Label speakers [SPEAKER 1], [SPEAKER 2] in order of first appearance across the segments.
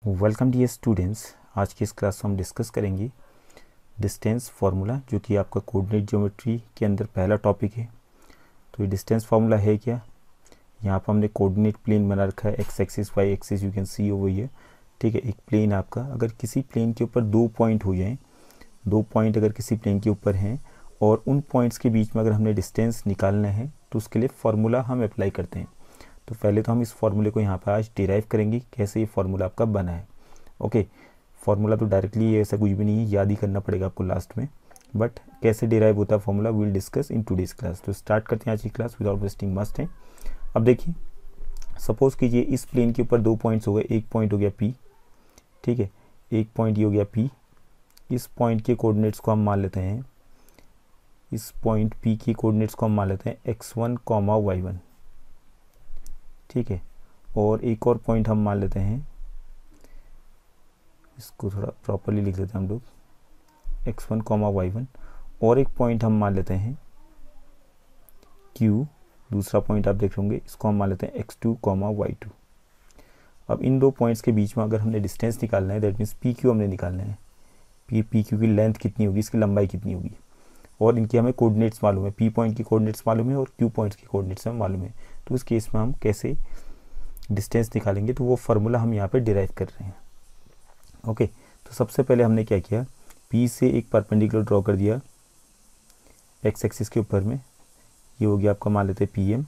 [SPEAKER 1] Welcome dear students. आज की इस क्लास में हम डिस्कस करेंगे डिस्टेंस फार्मूला, जो कि आपका कोऑर्डिनेट ज्योमेट्री के अंदर पहला टॉपिक है। तो ये डिस्टेंस फार्मूला है क्या? यहाँ पर हमने कोऑर्डिनेट प्लेन बना रखा है, X axis Y axis, you can see over here. ठीक है, एक प्लेन आपका, अगर किसी प्लेन के ऊपर दो पॉइंट हो जाएं, दो पॉइंट अगर किसी प्लेन के ऊपर हैं और उन पॉइंट्स के बीच में अगर हमने डिस्टेंस निकालना है तो उसके लिए फार्मूला हम अप्लाई करते हैं। तो पहले तो हम इस फार्मूले को यहाँ पर आज डिराइव करेंगे, कैसे ये फार्मूला आपका बना है। ओके, फार्मूला तो डायरेक्टली ऐसा कुछ भी नहीं है, याद ही करना पड़ेगा आपको लास्ट में, बट कैसे डिराइव होता है formula will discuss in today's class. तो स्टार्ट करते हैं आज की क्लास विदाउट वेस्टिंग मस्ट है। अब देखिए, सपोज कीजिए इस प्लेन के ऊपर दो पॉइंट्स हो गए, एक पॉइंट हो गया पी, ठीक है, एक पॉइंट ये हो गया पी। इस पॉइंट के कोऑर्डिनेट्स को हम मान लेते हैं, इस पॉइंट पी की कोऑर्डिनेट्स को हम मान लेते हैं x1, y1, ठीक है। और एक और पॉइंट हम मान लेते हैं, इसको थोड़ा प्रॉपरली लिख लेते हैं हम लोग, x1, y1। और एक पॉइंट हम मान लेते हैं q, दूसरा पॉइंट आप देख होंगे, इसको हम मान लेते हैं x2, y2। अब इन दो पॉइंट्स के बीच में अगर हमने डिस्टेंस निकालना है, दैट मीन्स पी क्यू हमने निकालना है। पी क्यू की लेंथ कितनी होगी, इसकी लंबाई कितनी होगी, और इनकी हमें कोऑर्डिनेट्स मालूम है, पी पॉइंट की कोऑर्डिनेट्स मालूम है और क्यू पॉइंट्स की कोऑर्डिनेट्स हमें मालूम है। तो उस केस में हम कैसे डिस्टेंस निकालेंगे, तो वो फार्मूला हम यहाँ पे डिराइव कर रहे हैं। ओके, तो सबसे पहले हमने क्या किया, पी से एक परपेंडिकुलर ड्रॉ कर दिया एक्स एक्सिस के ऊपर में, ये हो गया आपका, मान लेते हैं पी एम।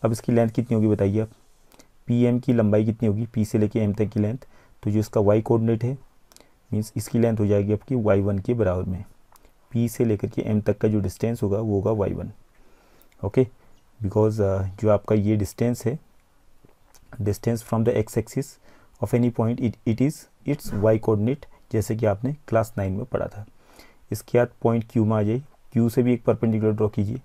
[SPEAKER 1] अब इसकी लेंथ कितनी होगी बताइए आप, पी एम की लंबाई कितनी होगी, पी से लेके एम तक की लेंथ। तो जो इसका वाई कोऑर्डिनेट है, मीन्स इसकी लेंथ हो जाएगी आपकी y1 के बराबर में। पी से लेकर के एम तक का जो डिस्टेंस होगा वो होगा y1। ओके, बिकॉज जो आपका ये डिस्टेंस है, distance from the X axis of any point, it is its Y coordinate, जैसे कि आपने क्लास 9 में पढ़ा था। इसके बाद पॉइंट क्यू में आ जाइए, क्यू से भी एक परपेंडिकुलर ड्रॉ कीजिए,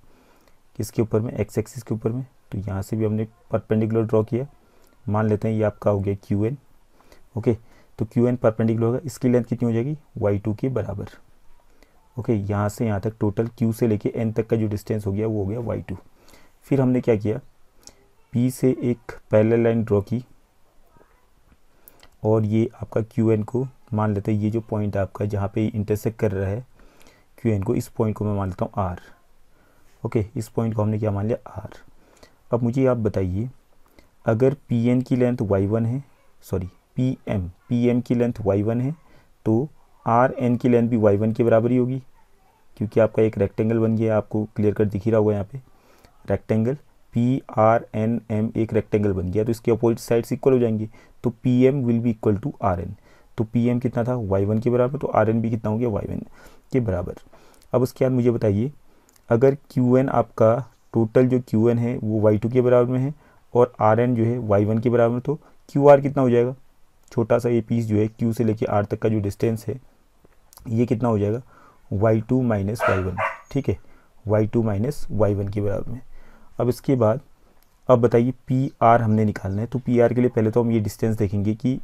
[SPEAKER 1] किसके ऊपर में, एक्स एक्सिस के ऊपर में। तो यहाँ से भी हमने परपेंडिकुलर ड्रॉ किया, मान लेते हैं ये आपका हो गया क्यू एन। ओके, तो क्यू एन परपेंडिकुलर होगा, इसकी लेंथ कितनी हो जाएगी, y2 के बराबर। ओके, यहाँ से यहाँ तक टोटल क्यू से लेके एन तक का जो डिस्टेंस हो गया वो हो गया y2। फिर हमने क्या किया, P से एक पैरेलल लाइन ड्रॉ की और ये आपका क्यू एन को मान लेते हैं, ये जो पॉइंट आपका जहाँ पे इंटरसेक्ट कर रहा है क्यू एन को, इस पॉइंट को मैं मान लेता हूँ R। ओके, इस पॉइंट को हमने क्या मान लिया, R। अब मुझे आप बताइए, अगर पी एन की लेंथ y1 है, सॉरी पी एम की लेंथ y1 है, तो आर एन की लेंथ भी y1 के बराबर ही होगी, क्योंकि आपका एक रेक्टेंगल बन गया, आपको क्लियर कट दिख ही रहा होगा यहाँ पे, rectangle P R N M एक रेक्टेंगल बन गया, तो इसके अपोजिट साइड्स इक्वल हो जाएंगी। तो P M will be equal to R N. तो पी एम कितना था, y1 के बराबर, तो आर एन भी कितना हो गया, y1 के बराबर। अब उसके बाद मुझे बताइए, अगर क्यू एन आपका टोटल जो क्यू एन है वो y2 के बराबर में है और आर एन जो है y1 के बराबर में, तो क्यू आर कितना हो जाएगा, छोटा सा ये पीस जो है क्यू से लेके आर तक का जो डिस्टेंस है ये कितना हो जाएगा, y2 माइनस y1, ठीक है, y2 माइनस y1 के बराबर में। अब इसके बाद अब बताइए पी आर हमने निकालना है, तो पी आर के लिए पहले तो हम ये डिस्टेंस देखेंगे कि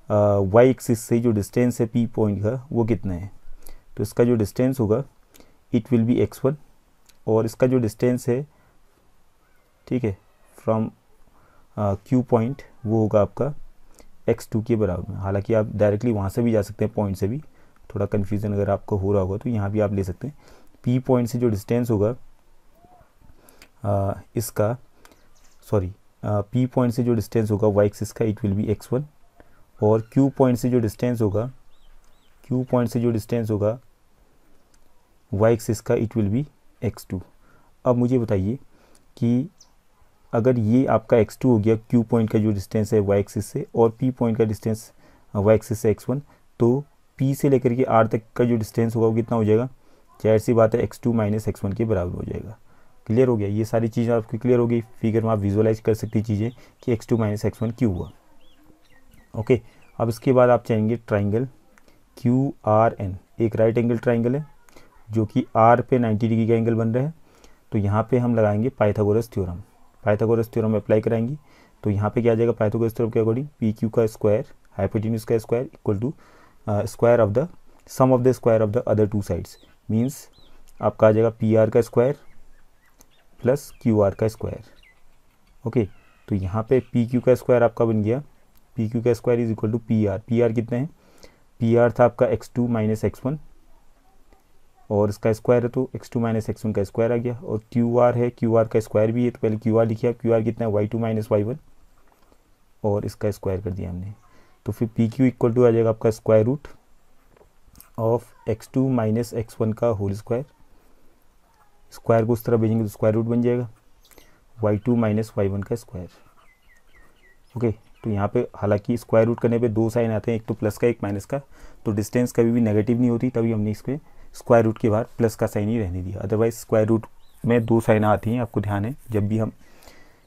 [SPEAKER 1] वाई एक्सिस से जो डिस्टेंस है पी पॉइंट का वो कितना है। तो इसका जो डिस्टेंस होगा इट विल बी x1, और इसका जो डिस्टेंस है, ठीक है, फ्रॉम क्यू पॉइंट वो होगा आपका x2 के बराबर में। हालांकि आप डायरेक्टली वहाँ से भी जा सकते हैं, पॉइंट से भी, थोड़ा कन्फ्यूज़न अगर आपको हो रहा होगा तो यहाँ भी आप ले सकते हैं। p पॉइंट से जो डिस्टेंस होगा इसका, सॉरी p पॉइंट से जो डिस्टेंस होगा y एक्सिस का, इट विल बी x1, और q पॉइंट से जो डिस्टेंस होगा, q पॉइंट से जो डिस्टेंस होगा y एक्सिस का, इट विल बी x2। अब मुझे बताइए कि अगर ये आपका x2 हो गया, q पॉइंट का जो डिस्टेंस है y एक्सिस से, और p पॉइंट का डिस्टेंस y एक्सिस से x1, तो p से लेकर के r तक का जो डिस्टेंस होगा वो कितना हो जाएगा, जाहिर सी बात है x2 माइनस x1 के बराबर हो जाएगा। क्लियर हो गया, ये सारी चीज़ें आपकी क्लियर हो गई, फिगर में आप विजुअलाइज कर सकती चीज़ें कि x2 माइनस x1 क्यों हुआ। ओके, अब इसके बाद आप चाहेंगे ट्राइंगल QRN, एक राइट एंगल ट्राइंगल है जो कि R पे 90 डिग्री का एंगल बन रहा है। तो यहाँ पे हम लगाएंगे Pythagoras theorem, Pythagoras theorem apply कराएंगे। तो यहाँ पे क्या आ जाएगा, पाइथागोरस थ्योरम के अकॉर्डिंग पी क्यू का स्क्वायर, हाइपोटेन्यूज का square, equal to square of the sum of the square of the other two sides, means आपका आ जाएगा पी आर का स्क्वायर प्लस क्यू आर का स्क्वायर। ओके, तो यहाँ पे पी क्यू का स्क्वायर आपका बन गया पी क्यू का square is equal to P R. P R कितना है, पी आर था आपका x2 माइनस x1 और इसका स्क्वायर है तो x2 माइनस x1 का स्क्वायर आ गया, और क्यू आर है, क्यू आर का स्क्वायर भी है तो पहले क्यू आर लिखिए। क्यू आर कितना है, y2 माइनस y1 और इसका स्क्वायर कर दिया हमने, तो फिर पी क्यू इक्वल टू आ जाएगा आपका square root of x2 minus x1 का होल स्क्वायर। स्क्वायर को उस तरह भेजेंगे तो स्क्वायर रूट बन जाएगा y2 माइनस y1 का स्क्वायर। ओके, तो यहाँ पे हालांकि स्क्वायर रूट करने पे दो साइन आते हैं, एक तो प्लस का एक माइनस का, तो डिस्टेंस कभी भी नेगेटिव नहीं होती, तभी हमने इसके स्क्वायर रूट के बाहर प्लस का साइन ही रहने दिया। अदरवाइज स्क्वायर रूट में दो साइन आती हैं, आपको ध्यान है जब भी हम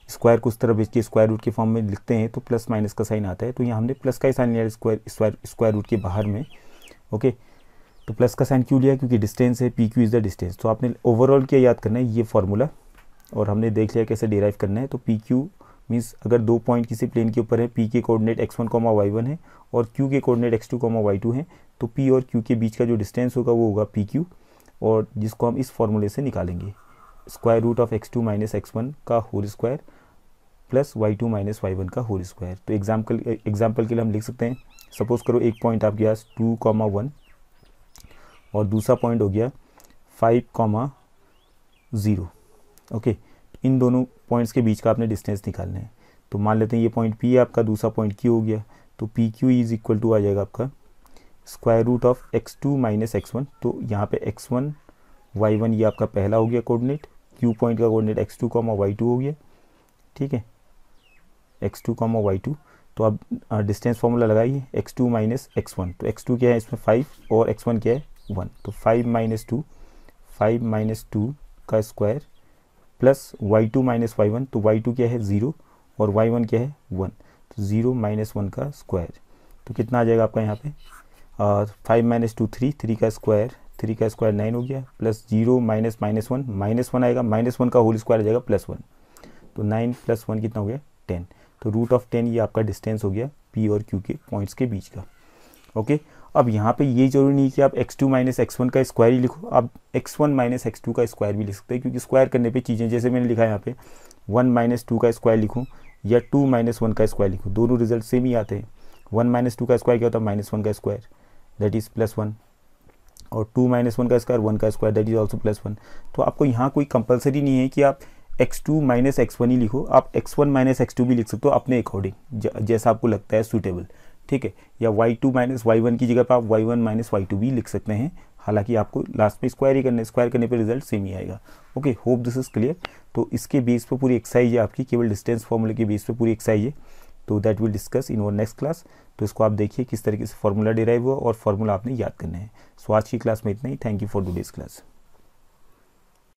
[SPEAKER 1] स्क्वायर को उस तरह भेज के स्क्वायर रूट के फॉर्म में लिखते हैं तो प्लस माइनस का साइन आता है, तो यहाँ हमने प्लस का ही साइन लिया स्क्वायर रूट के बाहर में। ओके, तो प्लस का साइन क्यों लिया, क्योंकि डिस्टेंस है, P Q is the distance. तो आपने ओवरऑल क्या याद करना है, ये फॉर्मूला, और हमने देख लिया कैसे डिराइव करना है। तो पी क्यू मीन्स अगर दो पॉइंट किसी प्लेन के ऊपर है, पी के कोऑर्डिनेट x1, y1 है और q के कोऑर्डिनेट x2, y2 है, तो p और q के बीच का जो डिस्टेंस होगा वो होगा पी क्यू, और जिसको हम इस फॉर्मूले से निकालेंगे, square root of x2 minus x1 का whole square plus y2 minus y1 का होल स्क्वायर। तो एग्जाम्पल के लिए हम लिख सकते हैं, सपोज करो एक पॉइंट आपके पास 2, 1 और दूसरा पॉइंट हो गया 5, 0। ओके, इन दोनों पॉइंट्स के बीच का आपने डिस्टेंस निकालना है। तो मान लेते हैं ये पॉइंट P है आपका, दूसरा पॉइंट Q हो गया, तो P Q is equal to आ जाएगा आपका square root of x2 minus x1। तो यहाँ पे x1 y1 ये आपका पहला हो गया कोऑर्डिनेट, Q पॉइंट का कोऑर्डिनेट x2, y2 हो गया, ठीक है, x2, y2। तो अब डिस्टेंस फार्मूला लगाइए, x2 माइनस x1, तो x2 क्या है इसमें 5 और x1 क्या है 1, तो 5 माइनस 2 का square plus y2 minus y1, तो y2 क्या है 0 और y1 क्या है 1, तो 0 माइनस 1 का स्क्वायर। तो कितना आ जाएगा आपका यहाँ पे 5 माइनस 2 3 का स्क्वायर 9 हो गया, प्लस 0 माइनस -1 आएगा, -1 का होल स्क्वायर आ जाएगा +1, तो 9 + 1 कितना हो गया 10। तो रूट ऑफ 10 ये आपका डिस्टेंस हो गया P और Q के पॉइंट्स के बीच का। ओके, अब यहाँ पे ये जरूरी नहीं कि आप x2 माइनस x1 का स्क्वायर ही लिखो, आप x1 माइनस x2 का स्क्वायर भी लिख सकते हैं, क्योंकि स्क्वायर करने पे चीज़ें जैसे मैंने लिखा है यहाँ पे 1 माइनस 2 का स्क्वायर लिखूँ या 2 माइनस 1 का स्क्वायर लिखूँ, दोनों रिजल्ट सेम ही आते हैं। 1 माइनस 2 का स्क्वायर क्या होता है -1 का स्क्वायर, दैट इज़ +1, और 2 माइनस 1 का स्क्वायर 1 का स्क्वायर, दैट इज ऑल्सो +1। तो आपको यहाँ कोई कंपलसरी नहीं है कि आप x2 माइनस x1 ही लिखो, आप x1 माइनस x2 भी लिख सकते हो अपने अकॉर्डिंग, जैसा आपको लगता है सूटेबल, ठीक है, या y2 माइनस y1 की जगह पर आप y1 माइनस y2 भी लिख सकते हैं, हालांकि आपको लास्ट में स्क्वायर ही करना है, स्क्वायर करने पे रिजल्ट सेम ही आएगा। Okay, hope this is clear. तो इसके बेस पे पूरी एक्सरसाइज है आपकी, केवल डिस्टेंस फॉर्मूले के बेस पे पूरी एक्सरसाइज है, तो that will discuss in our next class. तो इसको आप देखिए किस तरीके से फॉर्मूला डिराइव हुआ और फॉर्मूला आपने याद करना है। सो आज की क्लास में इतना ही, thank you for today's class.